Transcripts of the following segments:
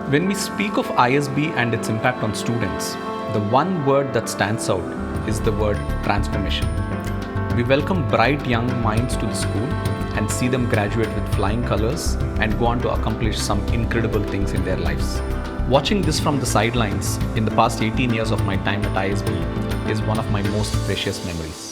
When we speak of ISB and its impact on students, the one word that stands out is the word transformation. We welcome bright young minds to the school and see them graduate with flying colors and go on to accomplish some incredible things in their lives. Watching this from the sidelines in the past 18 years of my time at ISB is one of my most precious memories.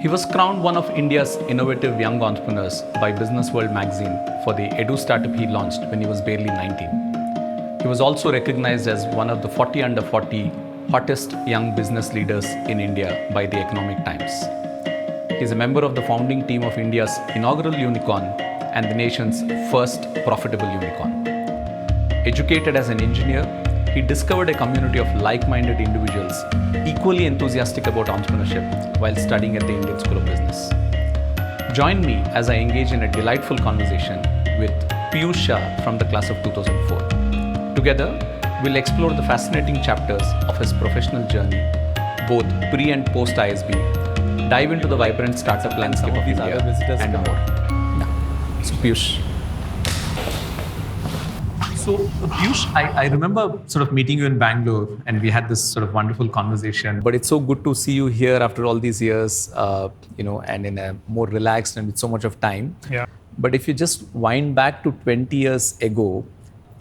He was crowned one of India's innovative young entrepreneurs by Business World magazine for the Edu startup he launched when he was barely 19. He was also recognized as one of the 40 under 40 hottest young business leaders in India by the Economic Times. He is a member of the founding team of India's inaugural unicorn and the nation's first profitable unicorn. Educated as an engineer, he discovered a community of like-minded individuals equally enthusiastic about entrepreneurship while studying at the Indian School of Business. Join me as I engage in a delightful conversation with Piyush Shah from the class of 2004. Together, we'll explore the fascinating chapters of his professional journey, both pre and post ISB, dive into the vibrant startup landscape of India, and more. So Piyush. So Piyush, I remember sort of meeting you in Bangalore and we had this sort of wonderful conversation. But it's so good to see you here after all these years, and in a more relaxed and with so much of time. Yeah. But if you just wind back to 20 years ago,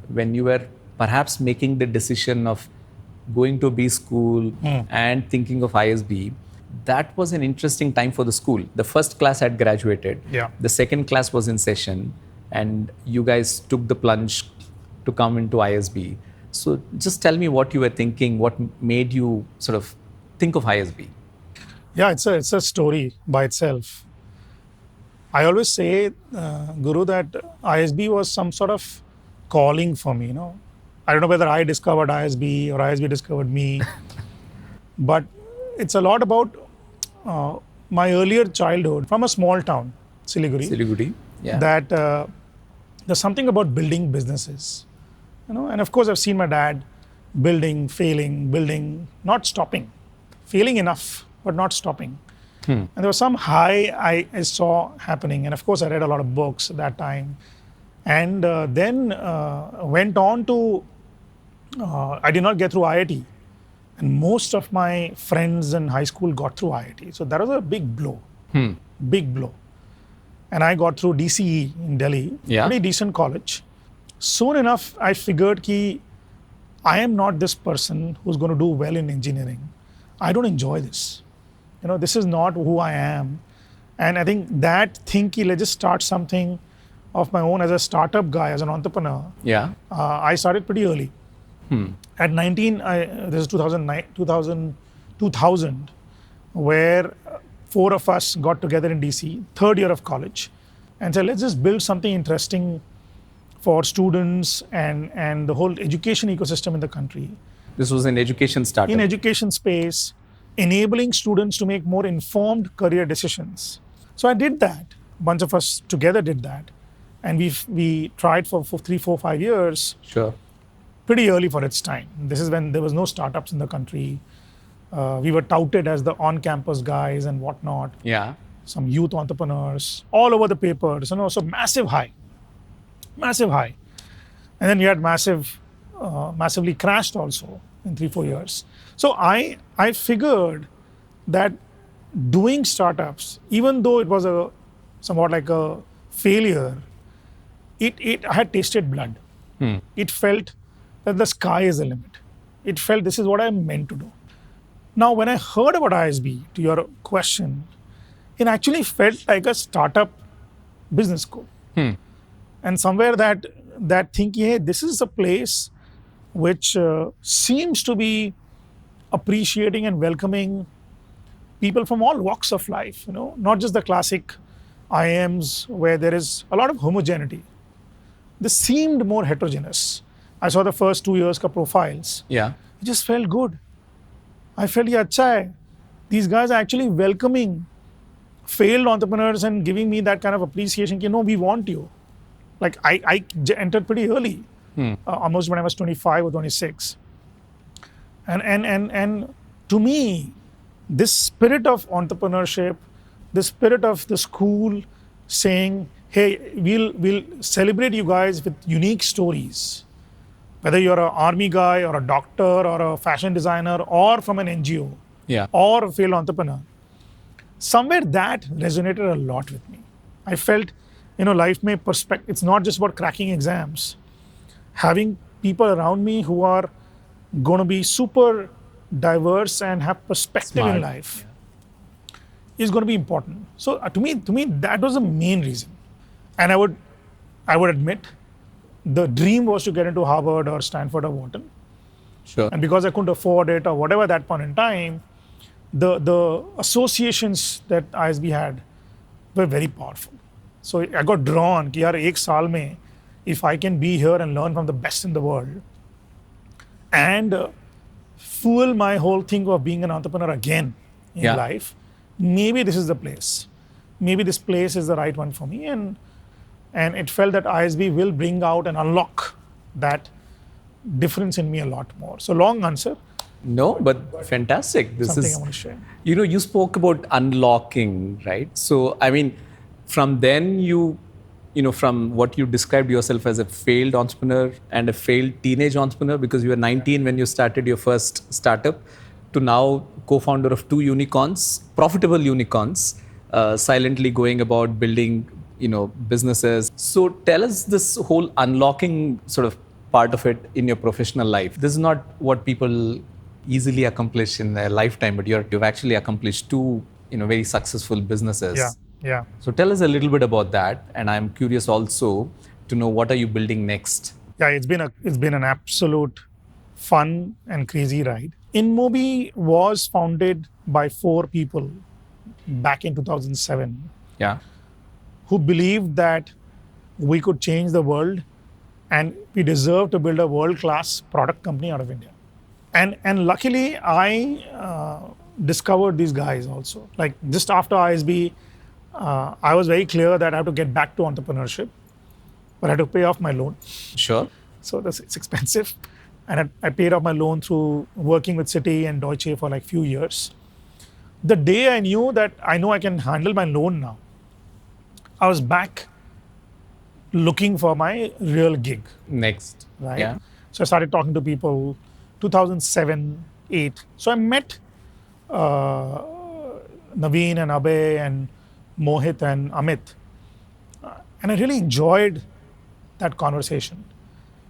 when you were perhaps making the decision of going to B school and thinking of ISB, that was an interesting time for the school. The first class had graduated. Yeah. The second class was in session and you guys took the plunge to come into ISB. So just tell me what you were thinking, what made you sort of think of ISB? Yeah, it's a story by itself. I always say, Guru, that ISB was some sort of calling for me, I don't know whether I discovered ISB or ISB discovered me, but it's a lot about my earlier childhood from a small town, Siliguri, yeah. That there's something about building businesses. And of course I've seen my dad building, failing, building, not stopping, failing enough, but not stopping. And there was some high I saw happening. And of course I read a lot of books at that time. And then went on to, I did not get through IIT. And most of my friends in high school got through IIT. So that was a big blow, big blow. And I got through DCE in Delhi, pretty decent college. Soon enough, I figured that I am not this person who's going to do well in engineering. I don't enjoy this. This is not who I am. And I think that thinking, let's just start something of my own as a startup guy, as an entrepreneur. Yeah. I started pretty early. At 19, this is 2000, where 4 of us got together in DC, third year of college, and said, let's just build something interesting for students and the whole education ecosystem in the country. This was an education startup. In education space, enabling students to make more informed career decisions. So I did that. A bunch of us together did that. And we tried for 3, 4, 5 years. Sure. Pretty early for its time. This is when there was no startups in the country. We were touted as the on-campus guys and whatnot. Yeah. Some youth entrepreneurs all over the papers. So massive high. And then we had massively crashed also in 3-4 years. So I figured that doing startups, even though it was somewhat like a failure, I had tasted blood. It felt that the sky is the limit. It felt this is what I'm meant to do. Now, when I heard about ISB, to your question, it actually felt like a startup business school. And somewhere that thinking, hey, this is a place which seems to be appreciating and welcoming people from all walks of life, not just the classic IIMs where there is a lot of homogeneity. This seemed more heterogeneous. I saw the first 2 years ka profiles. Yeah. It just felt good. I felt, yeah, acha hai. These guys are actually welcoming failed entrepreneurs and giving me that kind of appreciation. We want you. Like I entered pretty early, almost when I was 25 or 26. And to me, this spirit of entrepreneurship, the spirit of the school saying, hey, we'll celebrate you guys with unique stories. Whether you're an army guy or a doctor or a fashion designer or from an NGO or a failed entrepreneur, somewhere that resonated a lot with me. I felt, life may perspective. It's not just about cracking exams. Having people around me who are going to be super diverse and have perspective in life is going to be important. So to me, that was the main reason. And I would admit, the dream was to get into Harvard or Stanford or Wharton. Sure. And because I couldn't afford it or whatever at that point in time, the associations that ISB had were very powerful. So I got drawn कि यार एक साल में if I can be here and learn from the best in the world and fuel my whole thing of being an entrepreneur again in life, maybe this is the place. Maybe this place is the right one for me. And it felt that ISB will bring out and unlock that difference in me a lot more. So long answer. No, but fantastic. This something is I want to share. You spoke about unlocking, right? So I mean, from then from what you described yourself as a failed entrepreneur and a failed teenage entrepreneur, because you were 19 when you started your first startup, to now co-founder of 2 unicorns, profitable unicorns, silently going about building businesses. So tell us this whole unlocking sort of part of it in your professional life. This is not what people easily accomplish in their lifetime, but you've actually accomplished 2 very successful businesses. Yeah. So tell us a little bit about that, and I'm curious also to know what are you building next. Yeah, it's been an absolute fun and crazy ride. InMobi was founded by 4 people back in 2007. Yeah. Who believed that we could change the world and we deserve to build a world-class product company out of India. And luckily, I discovered these guys also. Like just after ISB, I was very clear that I have to get back to entrepreneurship, but I had to pay off my loan. Sure. So it's expensive. And I paid off my loan through working with Citi and Deutsche for like few years. The day I knew that I know I can handle my loan now, I was back looking for my real gig. Next. Right? Yeah. So I started talking to people 2007, 8. So I met Naveen and Abhay and Mohit and Amit. And I really enjoyed that conversation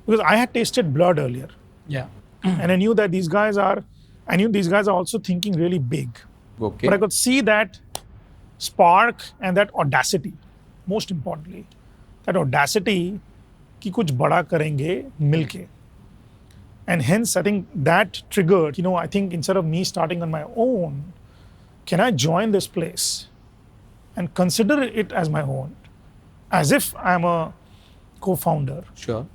because I had tasted blood earlier. Yeah. And I knew that these guys are also thinking really big. Okay. But I could see that spark and that audacity, most importantly, that audacity कि कुछ बड़ा करेंगे मिलके. And hence, I think that triggered, I think instead of me starting on my own, can I join this place and consider it as my own, as if I'm a co-founder? Sure.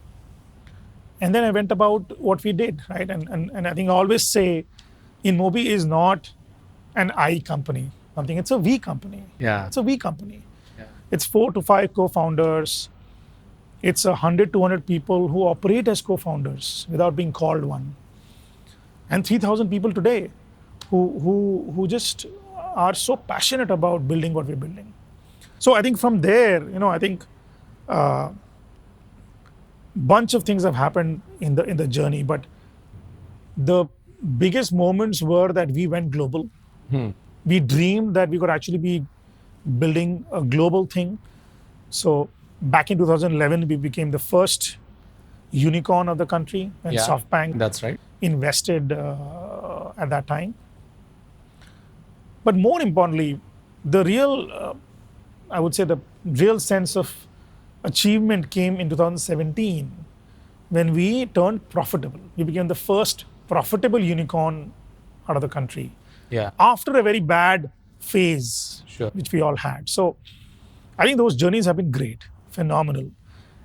And then I went about what we did, right? And I think I always say, InMobi is not an I company, something. It's a we company. Yeah. It's a we company. Yeah. It's 4 to 5 co-founders. It's 100, 200 people who operate as co-founders without being called one. And 3,000 people today who just are so passionate about building what we're building. So I think from there, I think bunch of things have happened in the journey, but the biggest moments were that we went global. We dreamed that we could actually be building a global thing. So back in 2011, we became the first unicorn of the country, and SoftBank That's right. invested at that time. But more importantly, the real, I would say the real sense of achievement came in 2017 when we turned profitable. We became the first profitable unicorn out of the country. Yeah. After a very bad phase, Sure. which we all had. So I think those journeys have been great, phenomenal.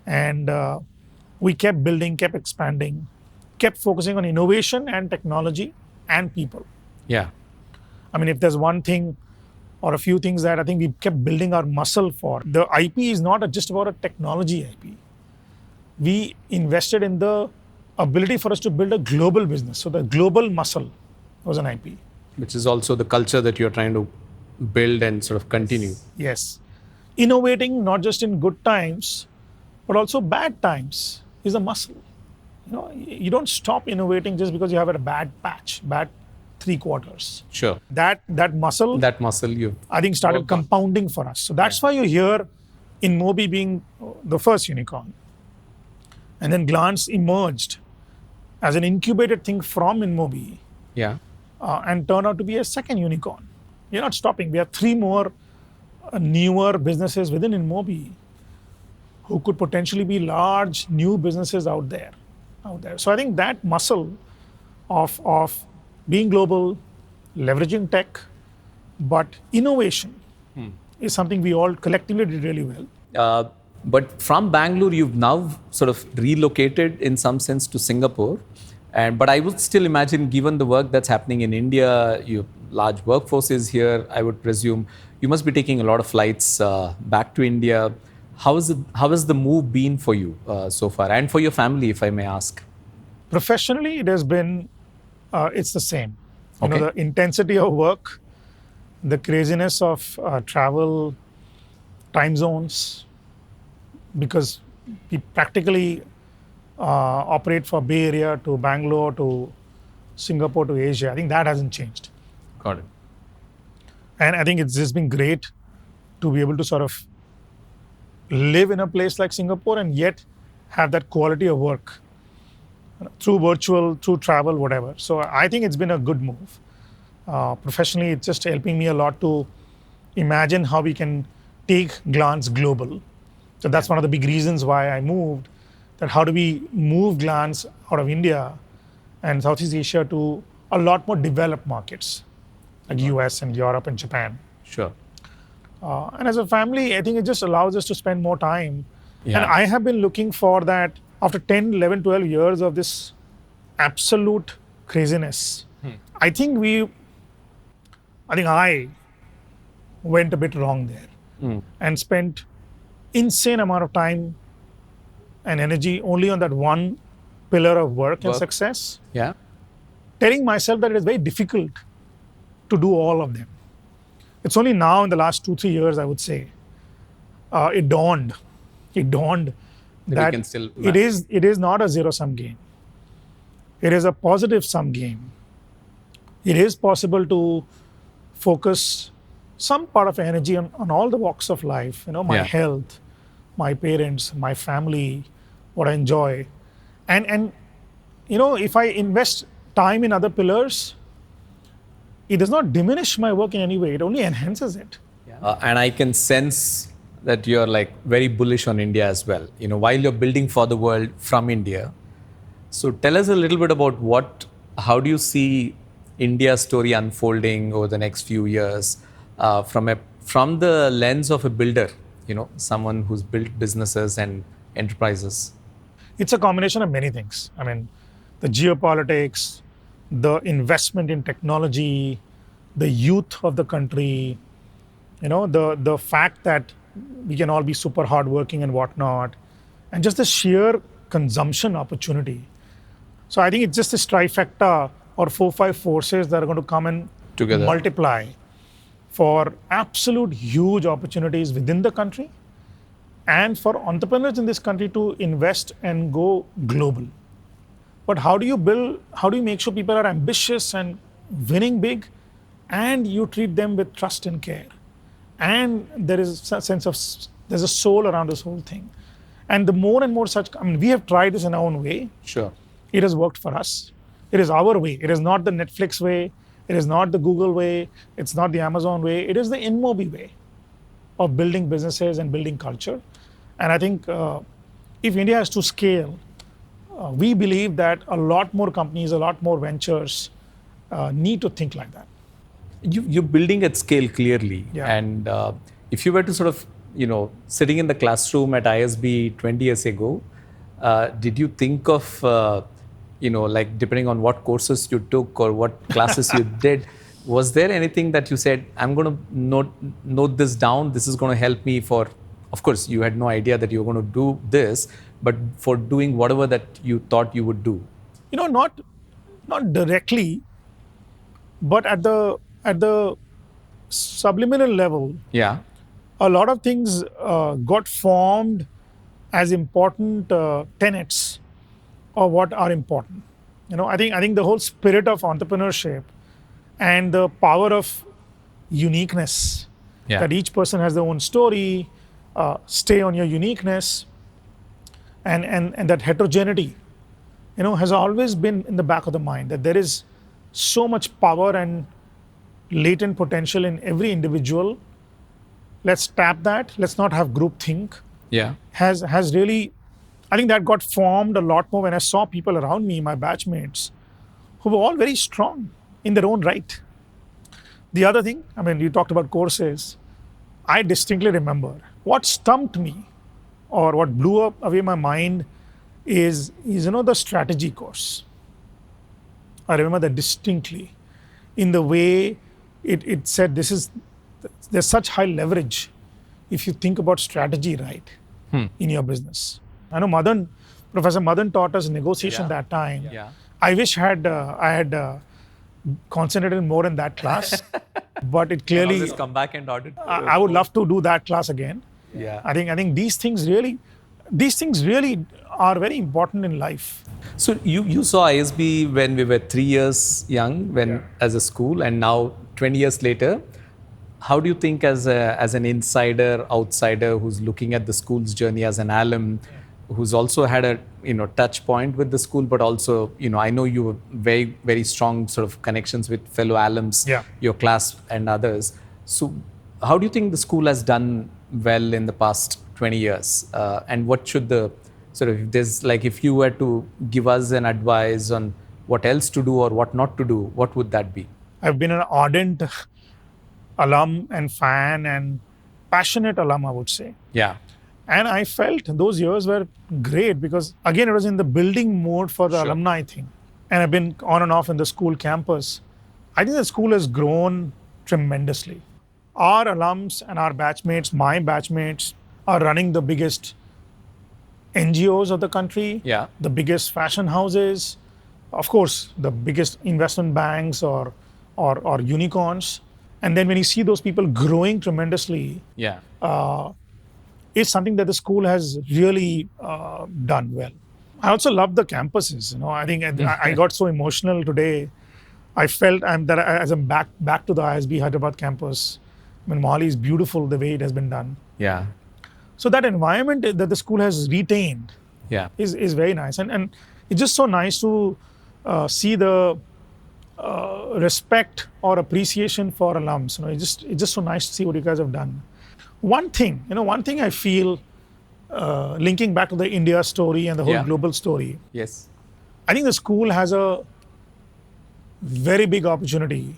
And we kept building, kept expanding, kept focusing on innovation and technology and people. Yeah. I mean, if there's one thing or a few things that I think we kept building our muscle for, the IP is not just about a technology IP. We invested in the ability for us to build a global business. So the global muscle was an IP. Which is also the culture that you're trying to build and sort of continue. Yes. Innovating not just in good times, but also bad times is a muscle. You don't stop innovating just because you have a bad patch, bad 3 quarters. Sure. That muscle, You I think, started worked on. compounding for us. So that's why you hear InMobi being the first unicorn. And then Glance emerged as an incubated thing from InMobi Yeah. and turned out to be a second unicorn. We're not stopping. We have 3 more newer businesses within InMobi who could potentially be large new businesses out there. So I think that muscle of being global, leveraging tech, but innovation is something we all collectively did really well. But from Bangalore, you've now sort of relocated in some sense to Singapore. But I would still imagine, given the work that's happening in India, your large workforce is here, I would presume you must be taking a lot of flights back to India. How has the move been for you so far, and for your family, if I may ask? Professionally, it has been, it's the same. Okay. The intensity of work, the craziness of travel, time zones, because we practically operate from Bay Area to Bangalore to Singapore to Asia. I think that hasn't changed. Got it. And I think it's just been great to be able to sort of live in a place like Singapore and yet have that quality of work through virtual, through travel, whatever. So I think it's been a good move. Professionally, it's just helping me a lot to imagine how we can take Glance global. So that's one of the big reasons why I moved, that how do we move Glance out of India and Southeast Asia to a lot more developed markets like US and Europe and Japan. Sure. And as a family, I think it just allows us to spend more time. Yeah. And I have been looking for that after 10, 11, 12 years of this absolute craziness. I think I went a bit wrong there and spent insane amount of time and energy only on that one pillar of work and success, Yeah. telling myself that it is very difficult to do all of them. It's only now in the last 2-3 years, I would say, it dawned that we can still it is not a zero-sum game. It is a positive sum game. It is possible to focus some part of energy on all the walks of life, my health, my parents, my family, what I enjoy. And if I invest time in other pillars, it does not diminish my work in any way. It only enhances it. And I can sense that you're like very bullish on India as well. While you're building for the world from India. So tell us a little bit about how do you see India's story unfolding over the next few years from the lens of a builder, someone who's built businesses and enterprises? It's a combination of many things. I mean, the geopolitics, the investment in technology, the youth of the country, the fact that we can all be super hardworking and whatnot, and just the sheer consumption opportunity. So I think it's just this trifecta or 4-5 forces that are going to come and together multiply for absolute huge opportunities within the country and for entrepreneurs in this country to invest and go global. But how do you make sure people are ambitious and winning big, and you treat them with trust and care? And there is a sense of, there's a soul around this whole thing. And the more and more such, we have tried this in our own way. Sure. It has worked for us. It is our way. It is not the Netflix way. It is not the Google way. It's not the Amazon way. It is the InMobi way of building businesses and building culture. And I think if India has to scale, we believe that a lot more companies, a lot more ventures need to think like that. You're building at scale clearly. Yeah. And if you were to sort of, sitting in the classroom at ISB 20 years ago, did you think of, like depending on what courses you took or what classes you did, was there anything that you said, I'm going to note this down, this is going to help me for, of course, you had no idea that you were going to do this, but for doing whatever that you thought you would do? Not directly, but at the subliminal level, Yeah. a lot of things got formed as important tenets of what are important. I think the whole spirit of entrepreneurship and the power of uniqueness, Yeah. that each person has their own story, stay on your uniqueness, and that heterogeneity, has always been in the back of the mind, that there is so much power and latent potential in every individual. Let's tap that. Let's not have groupthink. Yeah. Has really, I think that got formed a lot more when I saw people around me, my batchmates, who were all very strong in their own right. The other thing, I mean, you talked about courses. I distinctly remember what stumped me, or what blew up away my mind, is the strategy course. I remember that distinctly, in the way it said there's such high leverage if you think about strategy right in your business. I know Professor Madan taught us negotiation Yeah. that time. Yeah. I wish I had concentrated more in that class, but it clearly, Always come back and audit. I would love to do that class again. Yeah. I think these things really are very important in life. So you saw ISB when we were 3 years young, as a school, and now 20 years later. How do you think, as an insider, outsider who's looking at the school's journey as an alum, who's also had a touch point with the school, but also I know you have very, very strong sort of connections with fellow alums, your class and others. So how do you think the school has done well in the past 20 years, and what should the sort of, if you were to give us an advice on what else to do or what not to do, what would that be? I've been an ardent alum and fan and passionate alum, I would say. Yeah. And I felt those years were great because, again, it was in the building mode for the alumni thing. And I've been on and off in the school campus. I think the school has grown tremendously. Our alums and our batchmates, my batchmates, are running the biggest NGOs of the country, the biggest fashion houses, of course, the biggest investment banks or unicorns. And then when you see those people growing tremendously, it's something that the school has really done well. I also love the campuses. I think I got so emotional today. I felt as I'm back to the ISB Hyderabad campus. I mean, Mohali is beautiful the way it has been done. Yeah. So that environment that the school has retained is very nice. And it's just so nice to see the respect or appreciation for alums. It's just so nice to see what you guys have done. One thing I feel, linking back to the India story and the whole global story. Yes. I think the school has a very big opportunity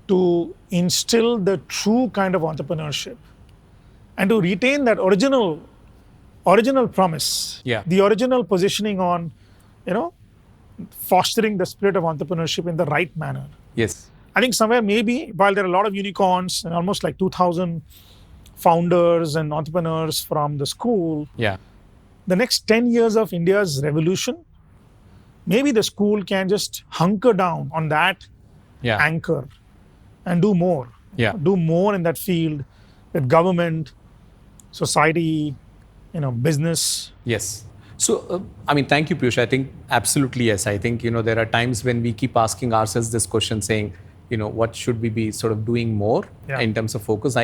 to instill the true kind of entrepreneurship and to retain that original promise, the original positioning on, fostering the spirit of entrepreneurship in the right manner. Yes. I think somewhere maybe, while there are a lot of unicorns and almost like 2,000 founders and entrepreneurs from the school, the next 10 years of India's revolution, maybe the school can just hunker down on that anchor and do more. Do more in that field with government, society, business. Yes. So, thank you, Piyush. I think absolutely yes. I think, there are times when we keep asking ourselves this question saying, what should we be sort of doing more in terms of focus?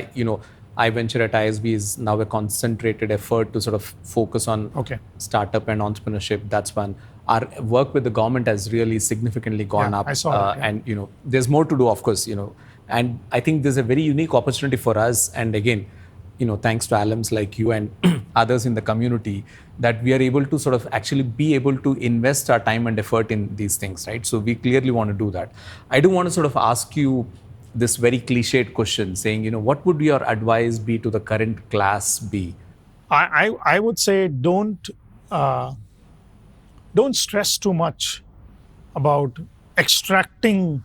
iVenture at ISB is now a concentrated effort to sort of focus on startup and entrepreneurship. That's one. Our work with the government has really significantly gone up. I saw that, And, there's more to do, of course, and I think there's a very unique opportunity for us. And again, thanks to alums like you and others in the community, that we are able to sort of actually be able to invest our time and effort in these things, right? So we clearly want to do that. I do want to sort of ask you this very cliched question saying, what would your advice be to the current class be? I would say don't stress too much about extracting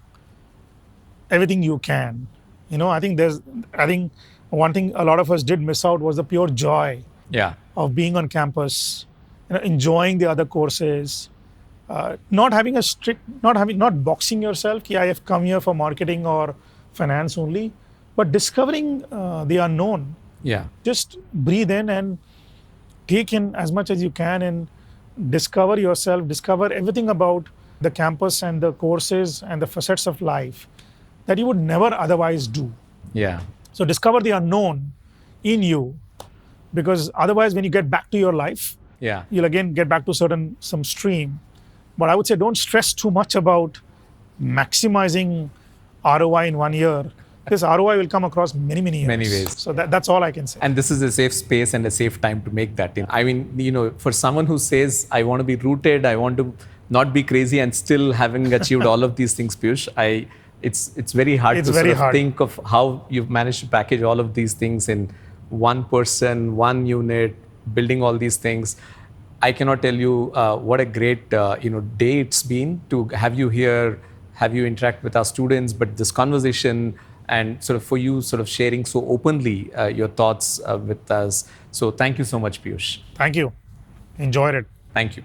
everything you can. I think one thing a lot of us did miss out was the pure joy of being on campus, enjoying the other courses, not boxing yourself. I have come here for marketing or finance only, but discovering the unknown. Yeah. Just breathe in and take in as much as you can and discover yourself, discover everything about the campus and the courses and the facets of life that you would never otherwise do. Yeah. So discover the unknown in you, because otherwise when you get back to your life, Yeah. you'll again get back to some stream. But I would say don't stress too much about maximizing ROI in 1 year. This ROI will come across many years. Many ways. So that's all I can say. And this is a safe space and a safe time to make that. I mean, for someone who says, I want to be rooted, I want to not be crazy, and still having achieved all of these things, Piyush, it's very hard to think of how you've managed to package all of these things in one person, one unit, building all these things. I cannot tell you what a great day it's been to have you here, have you interact with our students, but this conversation and sort of for you sort of sharing so openly your thoughts with us. So thank you so much, Piyush. Thank you. Enjoyed it. Thank you.